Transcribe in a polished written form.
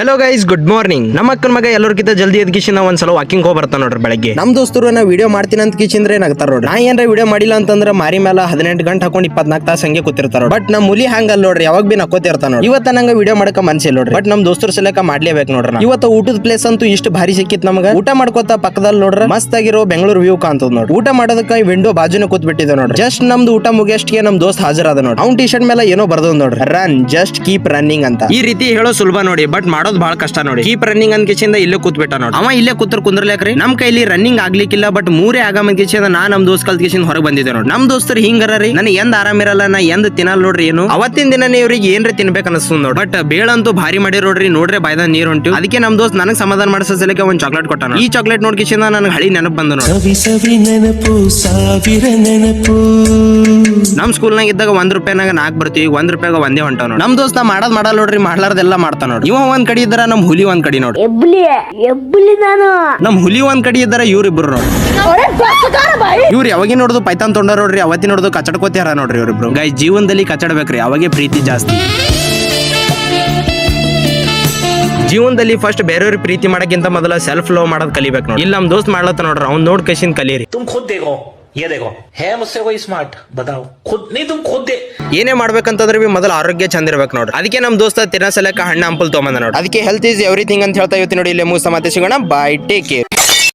Hello guys, good morning. ನಮ್ಮ ಅಕ್ಕನ ಮಗ ಎಲ್ಲರಿಗಿಂತ ಜಲ್ದಿ ಎದ್ಕಿಸಿ ನಾವು ಒಂದ್ಸಲ ವಾಕಿಂಗ್ ಹೋಗಿ ಬರ್ತಾನ ನೋಡ್ರಿ ಬೆಳಗ್ಗೆ. ನಮ್ ದೋಸ್ತರು ನಾ ವಿಡಿಯೋ ಮಾಡ್ತೀನಿ ಅಂತ ಕಿಚಿಂದ್ರೆ ನಗ್ತಾರ ನೋಡ್ರಿ. ನಾ ಏನ್ರ ವಿಡಿಯೋ ಮಾಡಿಲ್ಲ ಅಂತಂದ್ರೆ ಮಾರಿ ಮೇಲೆ 18 ಗಂಟೆ ಹಾಕೊಂಡು 24 ತಾಸು ಹಂಗೆ ಕೂತಿರ್ತಾರ. ಬಟ್ ನಮ್ ಮುಲಿ ಹಂಗಲ್ಲ ನೋಡ್ರಿ, ಯಾವಾಗ ಬಿ ನಕ್ಕೋತಿರ್ತಾನ ನೋಡ್ರಿ. ಇವತ್ತ ನಂಗೆ ವಿಡಿಯೋ ಮಾಡಕ ಮನ್ಸಿಲ್ಲ ನೋಡ್ರಿ, ಬಟ್ ನಮ್ ದೋಸ್ತರ ಸಲಕ ಮಾಡ್ಲೇಬೇಕು ನೋಡ್ರಿ. ಇವತ್ತು ಊಟದ ಪ್ಲೇಸ್ ಅಂತೂ ಇಷ್ಟು ಭಾರಿ ಸಿಕ್ಕಿತ್ ನಮ್ಗ. ಊಟ ಮಾಡ್ಕೋತ ಪಕ್ಕದಲ್ಲಿ ನೋಡ್ರಿ ಮಸ್ತ್ ಆಗಿರೋ ಬೆಂಗಳೂರು ವ್ಯೂ ಕಾಣ್ತದ ನೋಡ್ರಿ. ಊಟ ಮಾಡೋದಕ್ಕೆ ವಿಂಡೋ ಬಾಜುನ ಕೂತ್ ಬಿಟ್ಟಿದೆ ನೋಡ್ರಿ. ಜಸ್ಟ್ ನಮ್ದು ಊಟ ಮುಗಿಯಷ್ಟಿಗೆ ನಮ್ ದೋಸ್ತ್ ಹಾಜರಾದ ನೋಡ್ರಿ. ಅವ್ನ್ ಟಿ ಶರ್ಟ್ ಮೇಲೆ ಏನೋ ಬರ್ದ ನೋಡ್ರಿ, ರನ್ ಜಸ್ಟ್ ಕೀಪ್ ರನ್ನಿಂಗ್ ಅಂತ. ಈ ರೀತಿ ಹೇಳೋ ಸುಲಭ ನೋಡಿ, ಬಟ್ ಮಾಡೋದು ಬಹಳ ಕಷ್ಟ ನೋಡಿ. ಕೀಪ್ ರನ್ನಿಂಗ್ ಅಂತ ಕಿಚಿಂದ ಇಲ್ಲೇ ಕೂತ್ಬಿಟ್ಟ ನೋಡಿ. ಅವ ಇಲ್ಲೇ ಕುಂದ್ರಲೇಕ್ರಿ. ನಮ್ ಕೈಲಿ ರನ್ನಿಂಗ್ ಆಗ್ಲಿಕ್ಕಿಲ್ಲ, ಬಟ್ ಮೂರೇ ಆಗಮ ಕಿಚಿಂದ ನಮ್ ದೋಸ್ತ್ ಕಲ್ತ್ ಕಿಚಿಂದ ಹೊರಗೆ ಬಂದಿದೆ ನೋಡಿ. ನಮ್ ದೋಸ್ತರು ಹಿಂಗರ ರೀ, ನನಗೆ ಎಂದ್ ಆರಾಮ್ ಇರಲ್ಲ, ನಾ ಎಂದ್ ತಿನ್ನಲ್ ನೋಡ್ರಿ. ಏನು ಅವತ್ತಿನ ದಿನ ಇವ್ರಿಗೆ ಏನ್ರಿ ತಿನ್ಬೇಕು ಅನಿಸ್ತದ ನೋಡಿ. ಬಟ್ ಬೇಳಂತೂ ಭಾರಿ ಮಾಡಿ ನೋಡ್ರಿ ಬಾಯ್ದ ನೀರ್ ಹೊಂಟು. ಅದಕ್ಕೆ ನಮ್ ದೋಸ್ತ್ ನನಗ್ ಸಮಾಧಾನ ಮಾಡಿಸೋ ಸಲಕ್ಕೆ ಒಂದ್ ಚಾಕ್ಲೇಟ್ ಕೊಟ್ಟ. ಈ ಚಾಕ್ಲೇಟ್ ನೋಡ್ ಕಿಚಿಂದ ನನಗೆ ಹಳಿ ನೆನಪು ಬಂದ ನೋಡಿ. ನಮ್ ಸ್ಕೂಲ್ನಾಗ ಇದ್ದಾಗ ₹1 4 ಬರ್ತೀವಿ, ₹1 ಒಂದೇ ಹೊಂಟ ನೋಡಿ. ನಮ್ ದೋಸ್ತ ಮಾಡಲ್ಲ ನೋಡ್ರಿ, ಮಾಡ್ಲಾರ್ದೆಲ್ಲ ಮಾಡ್ತಾ ನೋಡಿ. ಇವ ಒಂದ್ ಕಡೆ ಇದ್ದಾರ, ನಮ್ ಹುಲಿ ಒಂದ್ ಕಡೆ ನೋಡಿ. ನಮ್ ಹುಲಿ ಒಂದ್ ಕಡೆ ಇದ್ದಾರ, ಇವ್ರಿಬ್ರು ನೋಡಿ. ಇವ್ರು ಯಾವಾಗ ನೋಡುದು ಪೈತಾನ್ ತೊಂಡ ನೋಡ್ರಿ, ಅವತ್ತಿ ನೋಡುದು ಕಚಡ್ಕೋತಾರ ನೋಡ್ರಿ ಇವ್ರಿಬ್ರು. ಗೈಸ್, ಜೀವನದಲ್ಲಿ ಕಚಡ್ಬೇಕ್ರಿ, ಅವಾಗೆ ಪ್ರೀತಿ ಜಾಸ್ತಿ. ಜೀವನದಲ್ಲಿ ಫಸ್ಟ್ ಬೇರೆಯವ್ರ ಪ್ರೀತಿ ಮಾಡಕ್ಕಿಂತ ಮೊದಲ ಸೆಲ್ಫ್ ಲವ್ ಮಾಡೋದ್ ಕಲಿಬೇಕು ನೋಡಿ. ಇಲ್ಲ ನಮ್ ದೋಸ್ತ್ ಮಾಡ್ಲತ್ತ ನೋಡ್ರಿ, ಅವ್ನ್ ನೋಡ್ ಕಸಿನ್ ಕಲೀರಿ. ಏನೇ ಮಾಡ್ಬೇಕಂತಂದ್ರೆ ಮೊದಲು ಆರೋಗ್ಯ ಚಂದ ಇರ್ಬೇಕು ನೋಡ್ರಿ. ಅದಕ್ಕೆ ನಮ್ ದೋಸ್ತ ತಿನ್ನ ಸಲಕ ಹಣ್ಣ ಹಂಪಲ್ ತೊಗೊಂಬಂದ ನೋಡಿ. ಅದಕ್ಕೆ ಹೆಲ್ತ್ ಈಸ್ ಎವ್ರಿಥಿಂಗ್ ಅಂತ ಹೇಳ್ತಾ ಇವತ್ತು ನೋಡಿ. ಇಲ್ಲೇ ಮೂಸ ಮತ್ತೆ ಸಿಗೋಣ. By, take care.